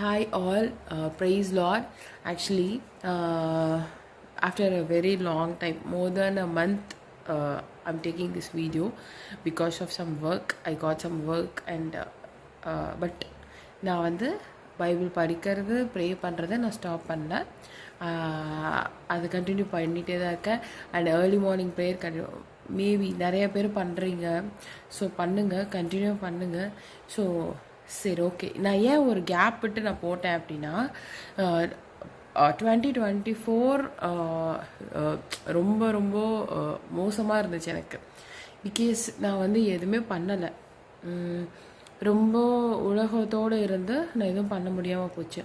Hi all, praise Lord. Actually, after a very long time, more than a month, I'm taking this video because of some work. I got some work and but நான் வந்து Bible படிக்கிறது pray பண்ணுறதை நான் stop பண்ணல. அது continue பண்ணிகிட்டே தான் இருக்கேன். And early morning prayer maybe நிறைய பேர் பண்ணுறீங்க. ஸோ பண்ணுங்கள், கண்டினியூ பண்ணுங்கள். ஸோ சரி, ஓகே. நான் ஏன் ஒரு கேப் விட்டு நான் போட்டேன் அப்படின்னா, 2024 ரொம்ப ரொம்ப மோசமாக இருந்துச்சு எனக்கு. பிகாஸ் நான் வந்து எதுவுமே பண்ணலை. ரொம்ப உலகத்தோடு இருந்து நான் எதுவும் பண்ண முடியாமல் போச்சு.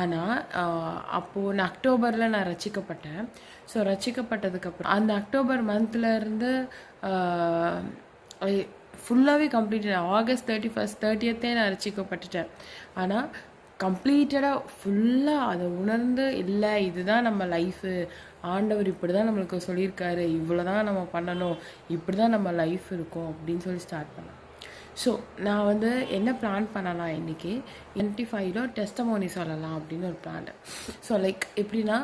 ஆனால் அப்போது நான் அக்டோபரில் நான் ரசிக்கப்பட்டேன். ஸோ ரசிக்கப்பட்டதுக்கப்புறம் அந்த அக்டோபர் மந்த்லேருந்து ஃபுல்லாகவே கம்ப்ளீட்டட். ஆகஸ்ட் 30th நான் ரசிக்கப்பட்டுட்டேன். ஆனால் கம்ப்ளீட்டடாக ஃபுல்லாக அதை உணர்ந்து, இல்லை இதுதான் நம்ம லைஃபு, ஆண்டவர் இப்படி தான் நம்மளுக்கு சொல்லியிருக்காரு, இவ்வளோ தான் நம்ம பண்ணணும், இப்படி தான் நம்ம லைஃப் இருக்கும் அப்படின்னு சொல்லி ஸ்டார்ட் பண்ணேன். ஸோ நான் வந்து என்ன பிளான் பண்ணலாம் இன்றைக்கி, 25 டெஸ்டமோனி சொல்லலாம் அப்படின்னு ஒரு பிளான். ஸோ லைக் எப்படின்னா,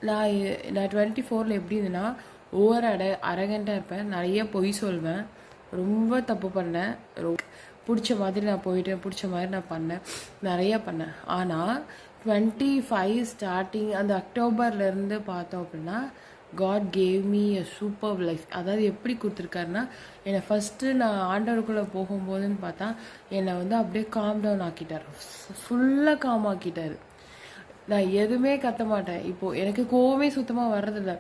நான் 24 எப்படி இருந்தேன்னா, ஒவ்வொரு அரகண்டாக இருப்பேன், நிறைய பொய் சொல்வேன், ரொம்ப தப்பு பண்ணேன், பிடிச்ச மாதிரி நான் போயிட்டேன், பிடிச்ச மாதிரி நான் பண்ணேன், நிறையா பண்ணேன். ஆனால் 25 ஸ்டார்டிங் அந்த அக்டோபர்லேருந்து பார்த்தோம் அப்படின்னா, God gave me a super life. அதாவது எப்படி கொடுத்துருக்காருன்னா, என்னை ஃபஸ்ட்டு நான் ஆண்டவருக்குள்ளே போகும்போதுன்னு பார்த்தா என்னை வந்து அப்படியே காம் டவுன் ஆக்கிட்டார், ஃபுல்லாக காம் ஆக்கிட்டார். நான் எதுவுமே கத்த மாட்டேன். இப்போது எனக்கு கோவமே சுத்தமாக வர்றதில்லை.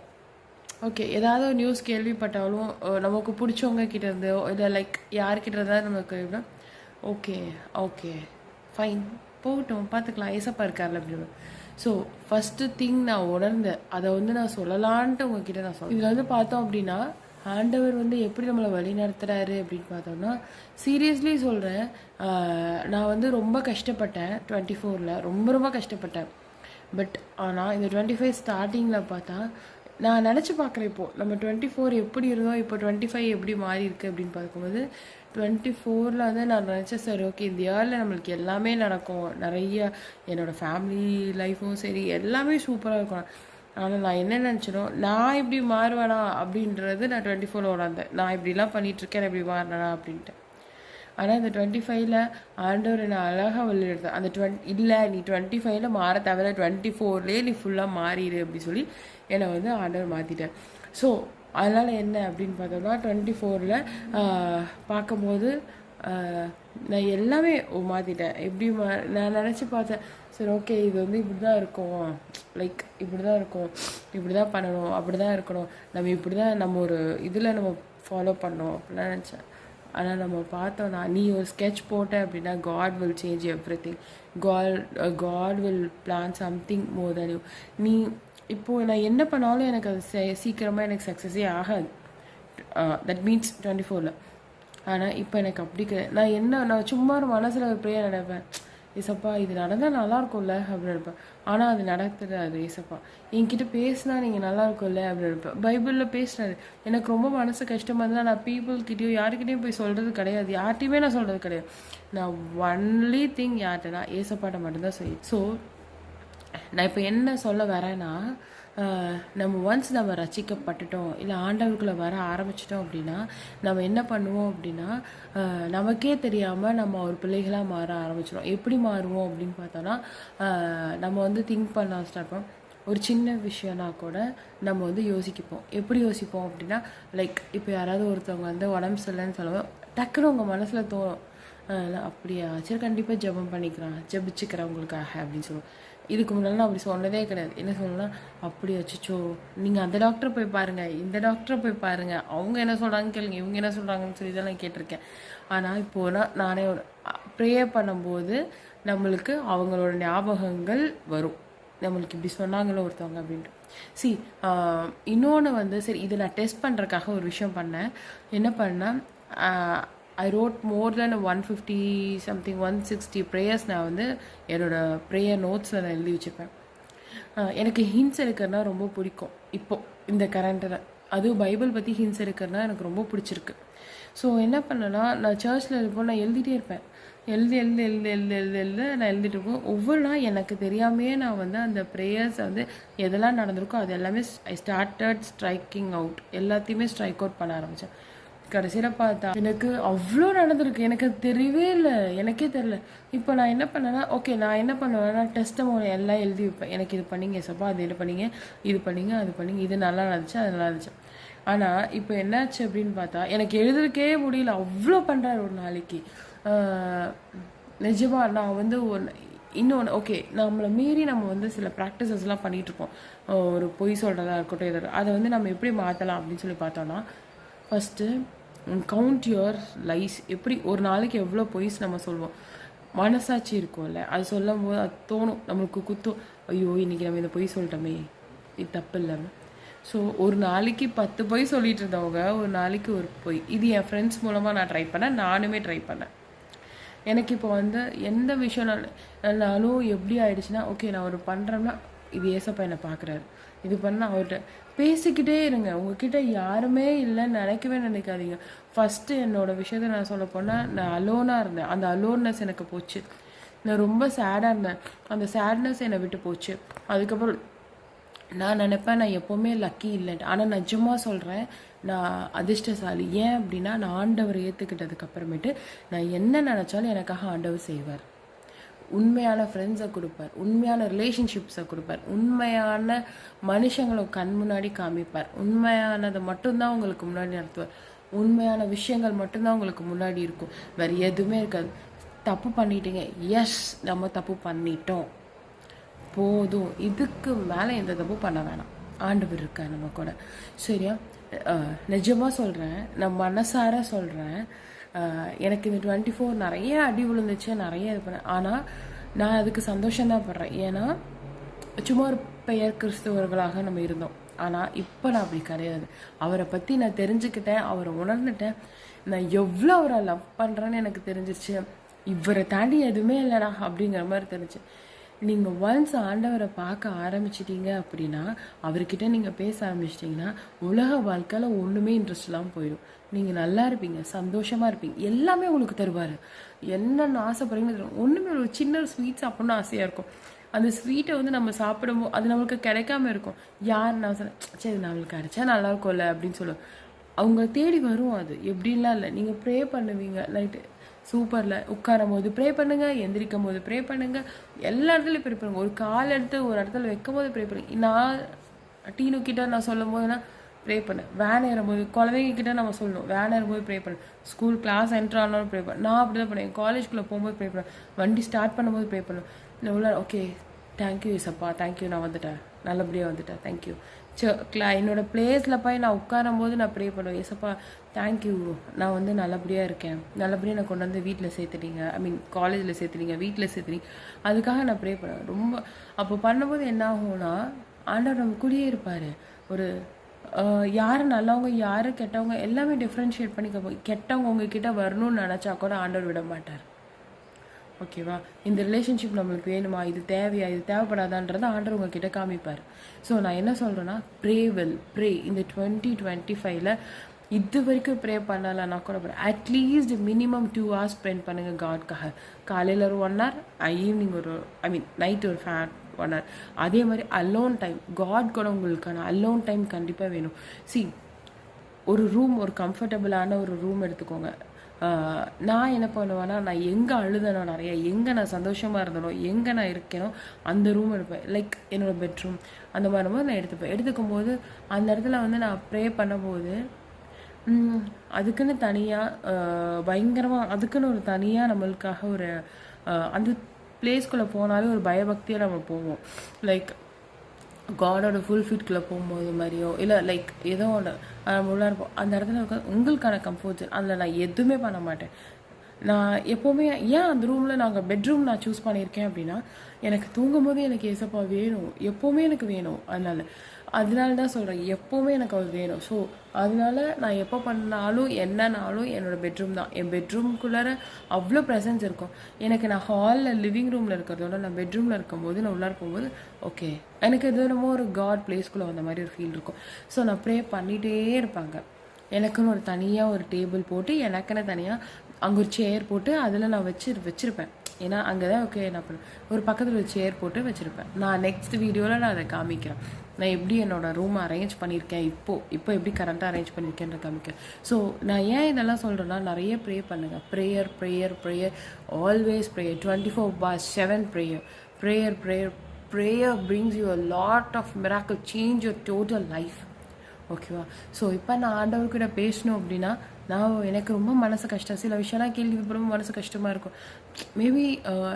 ஓகே, ஏதாவது ஒரு நியூஸ் கேள்விப்பட்டாலும் நமக்கு பிடிச்சவங்க கிட்டேருந்தோ இல்லை லைக் யார்கிட்ட இருந்தாலும் நமக்கு எப்படின்னா, ஓகே ஓகே ஃபைன் போகட்டும், பார்த்துக்கலாம், ஏசப்பா இருக்கார்ல அப்படின்னு. ஸோ ஃபஸ்ட்டு திங் நான் உணர்ந்தேன், அதை வந்து நான் சொல்லலான்ட்டு உங்ககிட்ட நான் சொல்ல. இதில் வந்து பார்த்தோம் அப்படின்னா, ஆண்டவர் வந்து எப்படி நம்மளை வழி நடத்துகிறாரு அப்படின்னு பார்த்தோம்னா, சீரியஸ்லி சொல்கிறேன், நான் வந்து ரொம்ப கஷ்டப்பட்டேன் 24 ரொம்ப ரொம்ப கஷ்டப்பட்டேன். பட் ஆனால் இந்த 25 ஸ்டார்டிங்கில் பார்த்தா நான் நினச்சி பார்க்குறேன், இப்போது நம்ம 24 எப்படி இருந்தோம், இப்போ 25 எப்படி மாறி இருக்குது அப்படின்னு பார்க்கும்போது, 24 வந்து நான் நினச்சேன், சரி ஓகே இந்த இயரில் நம்மளுக்கு எல்லாமே நடக்கும், நிறைய என்னோடய ஃபேமிலி லைஃப்பும் சரி எல்லாமே சூப்பராக இருக்கும். ஆனால் நான் என்ன நினச்சனோ, நான் இப்படி மாறுவேனா அப்படின்றது நான் 24 உணர்ந்தேன். நான் இப்படிலாம் பண்ணிகிட்ருக்கேன், இப்படி மாறினா அப்படின்ட்டு. ஆனால் இந்த 25 ஆண்டவர் என்னை அழகாக வெளியிடுது. அந்த இல்லை நீ 25 மாற தவிர 24 நீ ஃபுல்லாக மாறிடு அப்படி சொல்லி என்னை வந்து ஆண்டவர் மாற்றிட்டேன். ஸோ அதனால் என்ன அப்படின்னு பார்த்தோம்னா, 24 பார்க்கும்போது நான் எல்லாமே மாற்றிட்டேன். எப்படி நான் நினச்சி பார்த்தேன், சரி ஓகே இது வந்து இப்படி தான் இருக்கும், லைக் இப்படி தான் இருக்கும், இப்படி தான் பண்ணணும், அப்படி தான் இருக்கணும், நம்ம இப்படி தான் நம்ம ஒரு இதில் நம்ம ஃபாலோ பண்ணோம் அப்படிலாம் நினச்சேன். ஆனால் நம்ம பார்த்தோன்னா, நீ ஒரு ஸ்கெட்ச் போட்ட அப்படின்னா God will change everything. God will plan something more than you. நீ இப்போது நான் என்ன பண்ணாலும் எனக்கு அது சீக்கிரமாக எனக்கு சக்ஸஸே ஆகாது. That means 24. ஆனால் இப்போ எனக்கு அப்படி நான் சும்மா ஒரு மனசில் ஒரு ப்ரேயர் நினைப்பேன், ஏசப்பா இது நடந்தால் நல்லாயிருக்கும்ல அப்படின்னு நினைப்பேன். ஆனால் அது நடத்துறாது. ஏசப்பா என்கிட்ட பேசினா நீங்கள் நல்லா இருக்கும்ல அப்படின்னு நினைப்பேன். பைபிளில் பேசுனாரு, எனக்கு ரொம்ப மனசு கஷ்டமாக இருந்தால் நான் பீப்புள்கிட்டையும் யாருக்கிட்டையும் போய் சொல்கிறது கிடையாது, யார்கிட்டையுமே நான் சொல்கிறது கிடையாது. நான் ஒன்லி திங் யார்கிட்டனா ஏசப்பாட்ட மட்டும்தான் செய்யும். ஸோ நான் இப்போ என்ன சொல்ல வரேன்னா, நம்ம ஒன்ஸ் நம்ம ரசிக்கப்பட்டுட்டோம், இல்லை ஆண்டவருக்குள்ளே வர ஆரம்பிச்சிட்டோம் அப்படின்னா, நம்ம என்ன பண்ணுவோம் அப்படின்னா, நமக்கே தெரியாமல் நம்ம ஒரு பிள்ளைகளாக மாற ஆரம்பிச்சிடும். எப்படி மாறுவோம் அப்படின்னு பார்த்தோன்னா, நம்ம வந்து திங்க் பண்ண ஸ்டார்ட் பண்ணோம். ஒரு சின்ன விஷயம்னா கூட நம்ம வந்து யோசிப்போம். எப்படி யோசிப்போம் அப்படின்னா, லைக் இப்போ யாராவது ஒருத்தவங்க வந்து உடம்பு சரியில்லைன்னு சொல்லுவோம், டக்குன்னு உங்கள் மனசில் தோணும், அப்படியா சரி கண்டிப்பாக ஜெபம் பண்ணிக்கிறான், ஜெபிச்சுக்கிறேன் உங்களுக்காக அப்படின்னு சொல்லுவோம். இதுக்கு முன்னாடி நான் அப்படி சொன்னதே கிடையாது. என்ன சொல்லலாம், அப்படி வச்சுச்சோ நீங்கள் அந்த டாக்டரை போய் பாருங்கள், இந்த டாக்டரை போய் பாருங்கள், அவங்க என்ன சொல்கிறாங்கன்னு கேளுங்க, இவங்க என்ன சொல்கிறாங்கன்னு சொல்லி தான் நான் கேட்டிருக்கேன். ஆனால் இப்போது நானே ப்ரே பண்ணும்போது நம்மளுக்கு அவங்களோட ஞாபகங்கள் வரும், நம்மளுக்கு இப்படி சொன்னாங்களோ ஒருத்தவங்க அப்படின்ட்டு. இன்னொன்று வந்து சரி இதை நான் டெஸ்ட் பண்ணுறதுக்காக ஒரு விஷயம் பண்ணேன். என்ன பண்ணேன், I wrote more then 150 something 160 prayers நான் வந்து என்னோடய ப்ரேயர் நோட்ஸில் நான் எழுதி வச்சுப்பேன். எனக்கு ஹிண்ட்ஸ் எடுக்கிறதுனா ரொம்ப பிடிக்கும். இப்போது இந்த கரண்ட்டில் அதுவும் பைபிள் பற்றி ஹிண்ட்ஸ் எடுக்கிறதுனா எனக்கு ரொம்ப பிடிச்சிருக்கு. ஸோ என்ன பண்ணேன்னா, நான் சர்ச்சில் இருப்போம், நான் எழுதிட்டே இருப்பேன், எழுதி எழுதி எழுதி எழுதி எழுதி எழுத நான் எழுதிட்டு இருக்கோம். ஒவ்வொரு நாள் எனக்கு தெரியாமையே நான் வந்து அந்த ப்ரேயர்ஸை வந்து எதெல்லாம் நடந்திருக்கோ அது எல்லாமே ஐ ஸ்டார்டட் ஸ்ட்ரைக்கிங் அவுட், எல்லாத்தையுமே ஸ்ட்ரைக் அவுட் பண்ண ஆரம்பித்தேன். கடைசியில் பார்த்தா எனக்கு அவ்வளோ நடந்திருக்கு, எனக்கு தெரியவே இல்லை, எனக்கே தெரில. இப்போ நான் என்ன பண்ணேன்னா, ஓகே நான் என்ன பண்ணுவேன்னா டெஸ்டமோனி எல்லாம் எழுதி வைப்பேன். எனக்கு இது பண்ணிங்க சப்பா, அது இது பண்ணிங்க, இது பண்ணிங்க, அது பண்ணிங்க, இது நல்லா இருந்துச்சு, அது நல்லா இருந்துச்சு. ஆனால் இப்போ என்னாச்சு அப்படின்னு பார்த்தா எனக்கு எழுதுறக்கே முடியல, அவ்வளோ பண்ணுறாரு ஒரு நாளைக்கு. நிஜமாக நான் வந்து இன்னொன்று ஓகே, நம்மளை மீறி நம்ம வந்து சில ப்ராக்டிசஸ்லாம் பண்ணிகிட்ருப்போம். ஒரு பொய் சொல்கிறதா இருக்கட்டும், எதாவது அதை வந்து நம்ம எப்படி மாற்றலாம் அப்படின்னு சொல்லி பார்த்தோன்னா, ஃபஸ்ட்டு கவுண்ட் யுவர் லைஸ். எப்படி ஒரு நாளைக்கு எவ்வளோ பொய்ஸ் நம்ம சொல்லுவோம், மனசாட்சி இருக்கும்ல, அது சொல்லும் போது அது தோணும் நம்மளுக்கு குத்தும், ஐயோ இன்றைக்கி நம்ம இந்த பொய் சொல்லிட்டோமே, இது தப்பு இல்லாமல். ஸோ ஒரு நாளைக்கு 10 பொய் சொல்லிட்டு இருந்தவங்க ஒரு நாளைக்கு ஒரு பொய். இது என் ஃப்ரெண்ட்ஸ் மூலமாக நான் ட்ரை பண்ணேன், நானுமே ட்ரை பண்ணேன். எனக்கு இப்போ வந்து எந்த விஷயம்னாலும் எப்படி ஆயிடுச்சுன்னா, ஓகே நான் ஒரு பண்ணுறேன்னா இது ஏசப்பா என்னை பார்க்குறாரு, இது பண்ணால் அவர்கிட்ட பேசிக்கிட்டே இருங்க. உங்ககிட்ட யாருமே இல்லைன்னு நினைக்கவே நினைக்காதீங்க. ஃபஸ்ட்டு என்னோடய விஷயத்த நான் சொல்ல போனால், நான் அலோனாக இருந்தேன். அந்த அலோன்னஸ் எனக்கு போச்சு. நான் ரொம்ப சேடாக இருந்தேன், அந்த சேட்னஸ் என்னை விட்டு போச்சு. அதுக்கப்புறம் நான் நினைப்பேன் நான் எப்போவுமே லக்கி இல்லைன்ட்டு. ஆனால் நிஜமாக சொல்கிறேன், நான் அதிர்ஷ்டசாலி. ஏன் அப்படின்னா, நான் ஆண்டவரை ஏற்றுக்கிட்டதுக்கப்புறமேட்டு நான் என்ன நினச்சாலும் எனக்காக ஆண்டவர் செய்வார். உண்மையான ஃப்ரெண்ட்ஸை கொடுப்பார், உண்மையான ரிலேஷன்ஷிப்ஸை கொடுப்பார், உண்மையான மனுஷங்களை கண் முன்னாடி காமிப்பார், உண்மையானதை மட்டும்தான் உங்களுக்கு முன்னாடி நடத்துவார், உண்மையான விஷயங்கள் மட்டும்தான் உங்களுக்கு முன்னாடி இருக்கும், வேறு எதுவுமே இருக்காது. தப்பு பண்ணிட்டீங்க, எஸ் நம்ம தப்பு பண்ணிட்டோம், போதும், இதுக்கு மேலே எந்த தப்பும் பண்ண வேணாம், ஆண்டவர் இருக்கா நம்ம கூட, சரியா? நிஜமாக சொல்கிறேன், நான் மனசார சொல்கிறேன். எனக்கு இந்த 24 நிறைய அடி விழுந்துச்சு, நிறைய இது பண்ணேன். ஆனால் நான் அதுக்கு சந்தோஷம்தான் படுறேன். ஏன்னா சும்மா ஒரு பெயர் கிறிஸ்தவர்களாக நம்ம இருந்தோம். ஆனால் இப்போ நான் அப்படி கிடையாது. அவரை பற்றி நான் தெரிஞ்சுக்கிட்டேன், அவரை உணர்ந்துட்டேன், நான் எவ்வளோ அவரை லவ் பண்ணுறேன்னு எனக்கு தெரிஞ்சிருச்சு. இவரை தாண்டி எதுவுமே இல்லைடா அப்படிங்கிற மாதிரி தெரிஞ்சு. நீங்கள் ஒன்ஸ் ஆண்டவரை பார்க்க ஆரம்பிச்சிட்டிங்க அப்படின்னா, அவர்கிட்ட நீங்கள் பேச ஆரம்பிச்சிட்டிங்கன்னா, உலக வாழ்க்கையில் ஒன்றுமே இன்ட்ரெஸ்ட் இல்லாமல் போயிடும். நீங்கள் நல்லா இருப்பீங்க, சந்தோஷமாக இருப்பீங்க, எல்லாமே உங்களுக்கு தருவார். என்னென்ன ஆசைப்படுறீங்கன்னு தெரியும். ஒன்றுமே ஒரு சின்ன ஸ்வீட் சாப்பிட்ணுன்னு ஆசையாக இருக்கும். அந்த ஸ்வீட்டை வந்து நம்ம சாப்பிடும்போது அது நம்மளுக்கு கிடைக்காம இருக்கும். யார் நான் சொன்னேன், சரி நம்மளுக்கு கிடைச்சா நல்லாயிருக்கும்ல அப்படின்னு சொல்லுவோம். அவங்க தேடி வரும். அது எப்படின்லாம் இல்லை, நீங்கள் ப்ரே பண்ணுவீங்க நைட்டு சூப்பரில் உட்காரும் போது ப்ரே பண்ணுங்கள், எந்திரிக்கும் போது ப்ரே பண்ணுங்கள், எல்லா இடத்துலையும் ப்ரே பண்ணுங்கள். ஒரு கால் எடுத்து ஒரு இடத்துல வைக்கும் போது ப்ரே பண்ணுங்க. நான் டீனுக்கிட்ட நான் சொல்லும் போதுனா ப்ரே பண்ணேன், வேன் ஏறும்போது குழந்தைங்கிட்ட நம்ம சொல்லணும், வேன் ஏறும்போது ப்ரே பண்ணேன், ஸ்கூல் கிளாஸ் என்ட்ரு ஆனாலும் ப்ரே பண்ணேன். நான் அப்படி தான் பண்ணேன், காலேஜ்குள்ளே போகும்போது ப்ரே பண்ணேன், வண்டி ஸ்டார்ட் பண்ணும்போது ப்ரே பண்ணேன். இவ்வளோ ஓகே தேங்க்யூ இசப்பா, தேங்க்யூ, நான் வந்துட்டேன், நல்லபடியாக வந்துட்டேன், தேங்க்யூ. என்னோடய பிளேஸில் போய் நான் உட்காரும் போது நான் ப்ரே பண்ணுவேன், ஏசப்பா தேங்க்யூ, நான் வந்து நல்லபடியாக இருக்கேன், நல்லபடியாக நான் கொண்டு வந்து வீட்டில் சேர்த்துட்டீங்க, ஐ மீன் காலேஜில் சேர்த்துட்டீங்க, வீட்டில் சேர்த்துட்டீங்க, அதுக்காக நான் ப்ரே பண்ணுவேன். ரொம்ப அப்போ பண்ணும்போது என்ன ஆகும்னா, ஆண்டவர் நம்ம கூடயே இருப்பார். ஒரு யார் நல்லவங்க யார் கெட்டவங்க எல்லாமே டிஃப்ரென்ஷியேட் பண்ணி கெட்டவங்க உங்ககிட்ட வரணும்னு நினச்சா கூட ஆண்டவர் விட மாட்டார். ஓகேவா? இந்த ரிலேஷன்ஷிப் நம்மளுக்கு வேணுமா, இது தேவையா, இது தேவைப்படாதான்றதை ஆண்டவர் உங்ககிட்ட காமிப்பார். ஸோ நான் என்ன சொல்கிறேன்னா, ப்ரே இந்த 2025ல் இது வரைக்கும் ப்ரே பண்ணலைன்னா கூட அட்லீஸ்ட் மினிமம் 2 hours ஸ்பெண்ட் பண்ணுங்கள் காட்காக. காலையில் ஒரு 1 hour, ஈவினிங் ஒரு நைட் ஒரு 1 hour. அதே மாதிரி அலோன் டைம், காட் கூட உங்களுக்கான அலோன் டைம் கண்டிப்பாக வேணும். ஒரு ரூம், ஒரு கம்ஃபர்டபுளான ஒரு ரூம் எடுத்துக்கோங்க. நான் என்ன பண்ணுவேன்னா, நான் எங்கே அழுதனோ நிறைய, எங்கே நான் சந்தோஷமாக இருந்தனோ, எங்கே நான் இருக்கேனோ அந்த ரூம் எடுப்பேன். லைக் என்னோடய பெட்ரூம் அந்த மாதிரி நான் எடுத்துக்கும் போது அந்த இடத்துல வந்து நான் ப்ரே பண்ணும்போது அதுக்குன்னு தனியாக பயங்கரமாக அதுக்குன்னு ஒரு தனியாக நம்மளுக்காக ஒரு அந்த பிளேஸ்குள்ளே போனாலே ஒரு பயபக்தியாக நம்ம போவோம். லைக் காடோட ஃபுல்ஃபிட்குள்ளே போகும்போது மாதிரியோ இல்லை லைக் ஏதோ ஒன்று உள்ளே இருப்போம். அந்த இடத்துல இருக்க உங்களுக்கான கம்ஃபர்ட்ஸ் அதில் நான் எதுவுமே பண்ண மாட்டேன். நான் எப்போவுமே ஏன் அந்த ரூமில் நாங்கள் பெட்ரூம் நான் சூஸ் பண்ணியிருக்கேன் அப்படின்னா, எனக்கு தூங்கும்போது எனக்கு ஏசப்பா வேணும், எப்போவுமே எனக்கு வேணும். அதனால தான் சொல்கிறேன், எப்போவுமே எனக்கு அவர் வேணும். ஸோ அதனால நான் எப்போ பண்ணாலும் என்னன்னாலும் என்னோடய பெட்ரூம் தான். என் பெட்ரூம்குள்ளார அவ்வளோ ப்ரெசன்ஸ் இருக்கும் எனக்கு. நான் ஹாலில் லிவிங் ரூமில் இருக்கிறதோட நான் பெட்ரூமில் இருக்கும்போது, நான் உள்ளார போகும்போது ஓகே எனக்கு இது என்னமோ ஒரு காட் பிளேஸ்குள்ளே வந்த மாதிரி ஒரு ஃபீல் இருக்கும். ஸோ நான் ப்ரே பண்ணிகிட்டே இருப்பாங்க. எனக்குன்னு ஒரு தனியாக ஒரு டேபிள் போட்டு எனக்குன்னு தனியாக அங்கே ஒரு சேர் போட்டு அதில் நான் வச்சுருப்பேன். ஏன்னா அங்கே தான் ஓகே நான் பண்ணுவேன். ஒரு பக்கத்தில் ஒரு சேர் போட்டு வச்சுருப்பேன். நான் நெக்ஸ்ட் வீடியோவில் நான் அதை காமிக்கிறேன். நான் எப்படி என்னோடய ரூமை அரேஞ்ச் பண்ணியிருக்கேன், இப்போ எப்படி கரண்ட்டாக அரேஞ்ச் பண்ணியிருக்கேன்ற காமிக்கிறேன். ஸோ நான் ஏன் இதெல்லாம் சொல்கிறேன்னா, நிறைய ப்ரே பண்ணுங்கள். Prayer prayer prayer, always prayer, 24/7 prayer. Prayer prayer prayer brings you a lot of miracle, change your total life. ஓகேவா? ஸோ இப்போ நான் ஆண்டவர்கிட்ட பேசணும் அப்படின்னா, எனக்கு ரொம்ப மனசு கஷ்டம். சில விஷயம்லாம் கேள்விப்படும் மனசு கஷ்டமாக இருக்கும். மேபி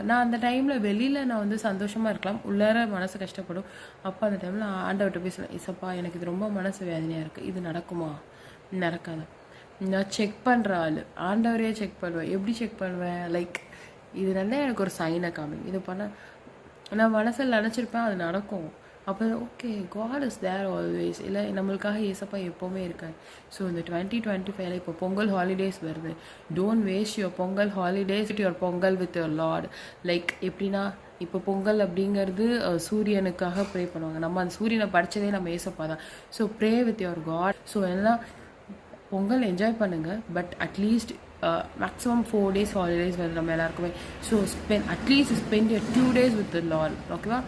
நான் அந்த டைமில் வெளியில் நான் வந்து சந்தோஷமாக இருக்கலாம், உள்ளார மனசு கஷ்டப்படும். அப்போ அந்த டைமில் ஆண்டவர்கிட்ட பேசலாம், இசப்பா எனக்கு இது ரொம்ப மனசு வேதனையாக இருக்குது, இது நடக்குமா நடக்காதா? நான் செக் பண்ணுற ஆள், ஆண்டவரையே செக் பண்ணுவேன். எப்படி செக் பண்ணுவேன்? லைக் இது நல்லா எனக்கு ஒரு சைனை காமிங்க, இது பண்ண நான் மனசில் நினச்சிருப்பேன், அது நடக்கும். அப்போ okay, God is there always. இல்லை நம்மளுக்காக ஏசப்பா எப்போவுமே இருக்கார். ஸோ இந்த 2025 இப்போ பொங்கல் ஹாலிடேஸ் வருது. Don't waste your Pongal holidays, your Pongal with your Lord. Like எப்படின்னா, இப்போ பொங்கல் அப்படிங்கிறது சூரியனுக்காக ப்ரே பண்ணுவாங்க. நம்ம அந்த சூரியனை படித்ததே நம்ம ஏசப்பா தான். So pray with your God. So எல்லாம் பொங்கல் என்ஜாய் பண்ணுங்கள். But at least maximum 4 days holidays வருது நம்ம எல்லாருக்குமே. So at least spend your 2 days with the Lord. ஓகேவா?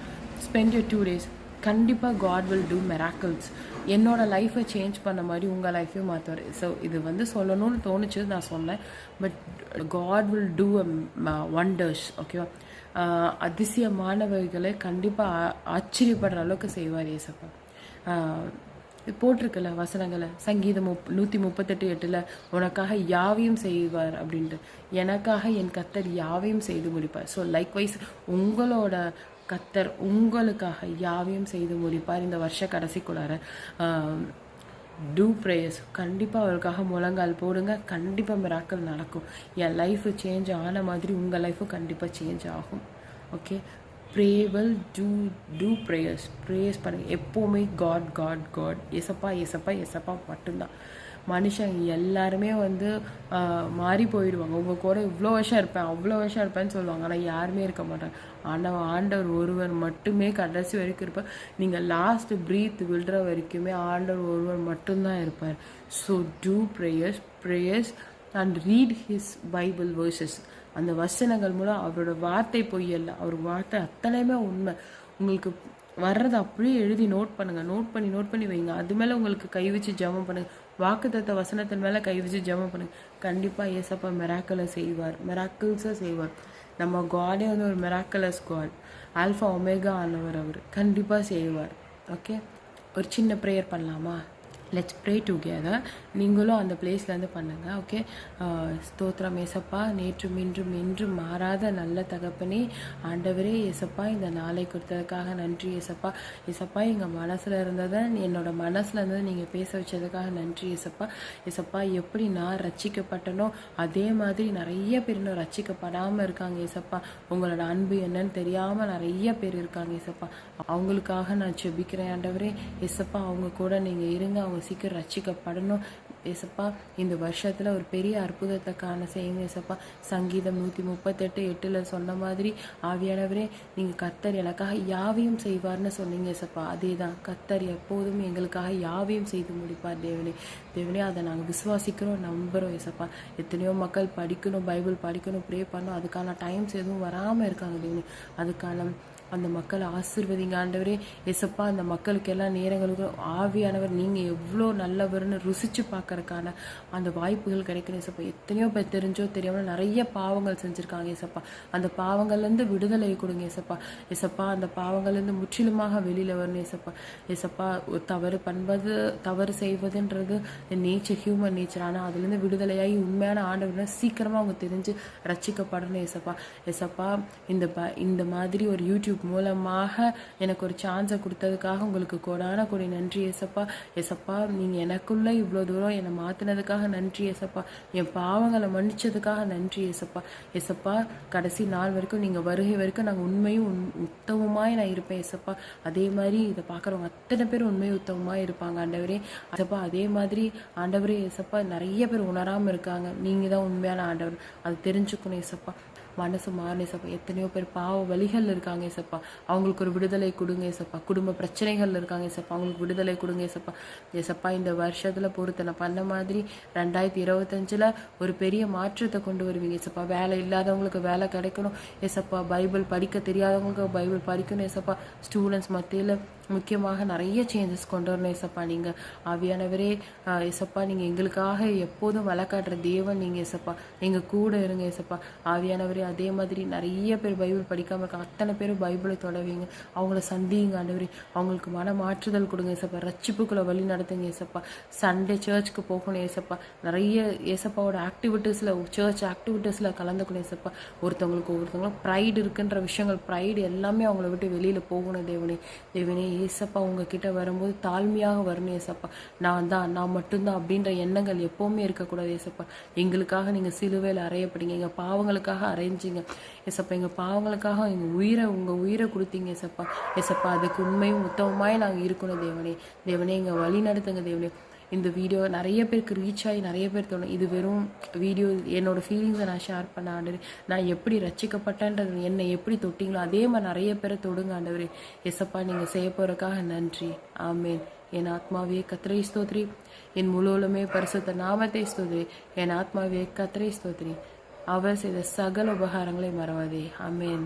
Spend your 2 days. கண்டிப்பாக காட் வில் டூ மிராக்கிள்ஸ். என்னோடய லைஃப்பை சேஞ்ச் பண்ண மாதிரி உங்கள் லைஃப்பையும் மாற்றுவார். ஸோ இது வந்து சொல்லணும்னு தோணுச்சு, நான் சொன்னேன். But God will do wonders. ஓகேவா? அதிசயமானவைகளை கண்டிப்பாக ஆச்சரியப்படுற அளவுக்கு செய்வார் ஏசப்பா. போட்டிருக்கல வசனங்களை, சங்கீதம் 138:8 உனக்காக யாவையும் செய்வார் அப்படின்ட்டு. எனக்காக என் கர்த்தர் யாவையும் செய்து முடிப்பார். ஸோ லைக்வைஸ் உங்களோட கர்த்தர் உங்களுக்காக யாவையும் செய்து முடிப்பார். இந்த வருஷ கடைசிக்குள்ளார டூ ப்ரேயர்ஸ். கண்டிப்பாக அவருக்காக முழங்கால் போடுங்க. கண்டிப்பாக மிராக்கிள் நடக்கும். என் லைஃபு சேஞ்ச் ஆன மாதிரி உங்கள் லைஃபும் கண்டிப்பாக சேஞ்ச் ஆகும். ஓகே, ப்ரேவல் டூ ப்ரேயர்ஸ் பண்ணுங்கள் எப்போவுமே. காட் காட் காட், எசப்பா எசப்பா எசப்பா மட்டும்தான். மனுஷன் எல்லாருமே வந்து மாறி போயிடுவாங்க. உங்கள் கூட இவ்வளோ வருஷம் இருப்பேன், அவ்வளோ வருஷம் இருப்பேன்னு சொல்லுவாங்க. ஆனால் யாருமே இருக்க மாட்டாங்க. ஆண்டவர் ஒருவர் மட்டுமே கடைசி வரைக்கும் இருப்பார். நீங்கள் லாஸ்ட் ப்ரீத் விடுற வரைக்குமே ஆண்டவர் ஒருவர் மட்டும்தான் இருப்பார். So do prayers and read his Bible verses. அந்த வசனங்கள் மூலம் அவரோட வார்த்தை பொய்யல்ல, அவர் வார்த்தை அத்தனையுமே உண்மை. உங்களுக்கு வர்றதை அப்படியே எழுதி நோட் பண்ணுங்கள். நோட் பண்ணி வைங்க. அது மேலே உங்களுக்கு கை வச்சு ஜெபம் பண்ணுங்கள். வாக்குத்தத்த வசனத்தின் மேலே கை வச்சு ஜெபம் பண்ணுங்கள். கண்டிப்பாக ஏசப்பா மிராக்கிள்ஸை செய்வார். நம்ம காடே வந்து ஒரு மிராக்கிளஸ் காட், ஆல்ஃபா ஒமேகா ஆனவர். அவர் கண்டிப்பாக செய்வார். ஓகே, ஒரு சின்ன ப்ரேயர் பண்ணலாமா? Let's pray together. நீங்களும் அந்த பிளேஸ்லேருந்து பண்ணுங்கள். ஓகே, ஸ்தோத்திரம் ஏசப்பா, நேற்றும் இன்றும் என்றும் மாறாத நல்ல தகப்பனே, ஆண்டவரே ஏசப்பா, இந்த நாளை கொடுத்ததுக்காக நன்றி ஏசப்பா. ஏசப்பா, எங்கள் மனசில் இருந்ததை என்னோட மனசில் இருந்ததை நீங்கள் பேச வச்சதுக்காக நன்றி ஏசப்பா. ஏசப்பா, எப்படி நான் ரட்சிக்கப்பட்டனோ அதே மாதிரி நிறைய பேர் இன்னும் ரட்சிக்கப்படாமல் இருக்காங்க ஏசப்பா. உங்களோட அன்பு என்னன்னு தெரியாமல் நிறைய பேர் இருக்காங்க ஏசப்பா. அவங்களுக்காக நான் ஜெபிக்கிறேன் ஆண்டவரே ஏசப்பா. அவங்க கூட நீங்கள் இருங்க, அவங்க சீக்கிரம் ரட்சிக்கப்படணும் ஏசப்பா. இந்த வருஷத்தில் ஒரு பெரிய அற்புதத்தை காண செய்யுங்க ஏசப்பா. சங்கீதம் 138:8 சொன்ன மாதிரி ஆவியானவரே, நீங்கள் கர்த்தர் எனக்காக யாவையும் செய்வார்னு சொன்னீங்க ஏசப்பா. அதே தான், கர்த்தர் எப்போதும் எங்களுக்காக யாவையும் செய்து முடிப்பார் தேவனே. அதை நாங்கள் விசுவாசிக்கிறோம், நம்புகிறோம் ஏசப்பா. எத்தனையோ மக்கள் படிக்கணும், பைபிள் படிக்கணும், ப்ரே பண்ணணும், அதுக்கான டைம்ஸ் எதுவும் வராமல் இருக்காங்க தேவனே. அதுக்கான அந்த மக்களை ஆசீர்வதிங்க ஆண்டவரே ஏசப்பா. அந்த மக்களுக்கெல்லாம் நேரங்களுக்கு ஆவியானவர் நீங்கள் எவ்வளோ நல்லவர்னு ருசித்து பார்க்கறதுக்கான அந்த வாய்ப்புகள் கிடைக்கணும் ஏசப்பா. எத்தனையோ பேர் தெரிஞ்சோ தெரியாமல் நிறைய பாவங்கள் செஞ்சுருக்காங்க ஏசப்பா. அந்த பாவங்கள்லேருந்து விடுதலை கொடுங்க ஏசப்பா. ஏசப்பா, அந்த பாவங்கள்லேருந்து முற்றிலுமாக வெளியில் வரணும் ஏசப்பா. ஏசப்பா, தவறு செய்வதுன்றது நேச்சர், ஹியூமன் நேச்சர். ஆனால் அதுலேருந்து விடுதலையாகி உண்மையான ஆண்டவர்னா சீக்கிரமாக அவங்க தெரிஞ்சு ரட்சிக்கப்படணும் ஏசப்பா. ஏசப்பா, இந்த மாதிரி ஒரு யூடியூப் மூலமாக எனக்கு ஒரு சான்ஸை கொடுத்ததுக்காக உங்களுக்கு கோடான கோடி நன்றி ஏசப்பா. ஏசப்பா, நீங்கள் எனக்குள்ளே இவ்வளோ தூரம் என்னை மாற்றினதுக்காக நன்றி ஏசப்பா. என் பாவங்களை மன்னிச்சதுக்காக நன்றி ஏசப்பா. ஏசப்பா, கடைசி நாள் வரைக்கும் நீங்கள் வருகை வரைக்கும் நாங்கள் உண்மையும் உத்தமமாய் நான் இருப்பேன் ஏசப்பா. அதே மாதிரி இதை பார்க்குறவங்க அத்தனை பேர் உண்மையும் உத்தமமாக இருப்பாங்க ஆண்டவரே. ஏசப்பா, அதே மாதிரி ஆண்டவரே ஏசப்பா, நிறைய பேர் உணராமல் இருக்காங்க. நீங்கள் தான் உண்மையான ஆண்டவர், அது தெரிஞ்சுக்கணும் ஏசப்பா. மனசு மாறணும் ஏசப்பா. எத்தனையோ பேர் பாவ வழிகள் இருக்காங்க ஏசப்பா, அவங்களுக்கு ஒரு விடுதலை கொடுங்க ஏசப்பா. குடும்ப பிரச்சனைகள் இருக்காங்க ஏசப்பா, அவங்களுக்கு விடுதலை கொடுங்க ஏசப்பா. ஏசப்பா இந்த வருஷத்துல பொறுத்தனை பண்ண மாதிரி 2025 ஒரு பெரிய மாற்றத்தை கொண்டு வருவீங்க ஏசப்பா. வேலை இல்லாதவங்களுக்கு வேலை கிடைக்கணும் ஏசப்பா. பைபிள் படிக்க தெரியாதவங்களுக்கு பைபிள் படிக்கணும் ஏசப்பா. ஸ்டூடெண்ட்ஸ் மத்தியில் முக்கியமாக நிறைய சேஞ்சஸ் கொண்டு வரணும் ஏசப்பா. நீங்கள் ஆவியானவரே ஏசப்பா, நீங்கள் எங்களுக்காக எப்போதும் வழக்காட்டுற தேவன் நீங்கள் ஏசப்பா. எங்கள் கூட இருங்க ஏசப்பா. ஆவியானவரே அதே மாதிரி நிறைய பேர் பைபிள் படிக்காமல் இருக்காங்க, அத்தனை பேரும் பைபிளை தொடவீங்க, அவங்கள சந்திங்க ஆண்டவரே. அவங்களுக்கு மன மாற்றுதல் கொடுங்க ஏசப்பா. ரட்சிப்புக்குள்ளே வழி நடத்துங்க ஏசப்பா. சண்டே சர்ச்சுக்கு போகணும் ஏசப்பா. நிறைய ஏசப்பாவோட ஆக்டிவிட்டீஸில், சர்ச் ஆக்டிவிட்டீஸில் கலந்துக்கணும் ஏசப்பா. ஒவ்வொருத்தவங்களும் ப்ரைடு இருக்குன்ற விஷயங்கள், ப்ரைடு எல்லாமே அவங்கள விட்டு வெளியில் போகணும் தேவனே. தேவனே ஏசப்பா, உங்ககிட்ட வரும்போது தாழ்மையாக வரணும் ஏசப்பா. நான் மட்டும்தான் அப்படின்ற எண்ணங்கள் எப்போவுமே இருக்கக்கூடாது ஏசப்பா. எங்களுக்காக நீங்கள் சிலுவையில் அறையப்படுங்க, எங்கள் பாவங்களுக்காக அறைஞ்சிங்க ஏசப்பா. எங்கள் பாவங்களுக்காக உங்கள் உயிரை கொடுத்தீங்க ஏசப்பா. ஏசப்பா அதுக்கு உண்மையும் உத்தமமாய் நாங்கள் இருக்கணும் தேவனே. தேவனே எங்கள் வழி நடத்துங்க தேவனே. இந்த வீடியோ நிறைய பேருக்கு ரீச் ஆகி நிறைய பேர் தோணும். இது வெறும் வீடியோ, என்னோடய ஃபீலிங்ஸை நான் ஷேர் பண்ண ஆண்டவரே. நான் எப்படி ரட்சிக்கப்பட்டேன்றது, என்னை எப்படி தொட்டிங்களோ அதே மாதிரி நிறைய பேரை தொடுங்க ஆண்டவரே. எசப்பா, நீங்கள் செய்ய போகிறதுக்காக நன்றி. ஆமேன். என் ஆத்மாவே கர்த்தரை ஸ்தோத்ரி, என் முழுவலுமே பரிசுத்த நாமத்தை ஸ்தோத்ரி. என் ஆத்மாவே கர்த்தரை ஸ்தோத்ரி, அவர் செய்த சகல உபகாரங்களை மறவாதே. ஆமேன்.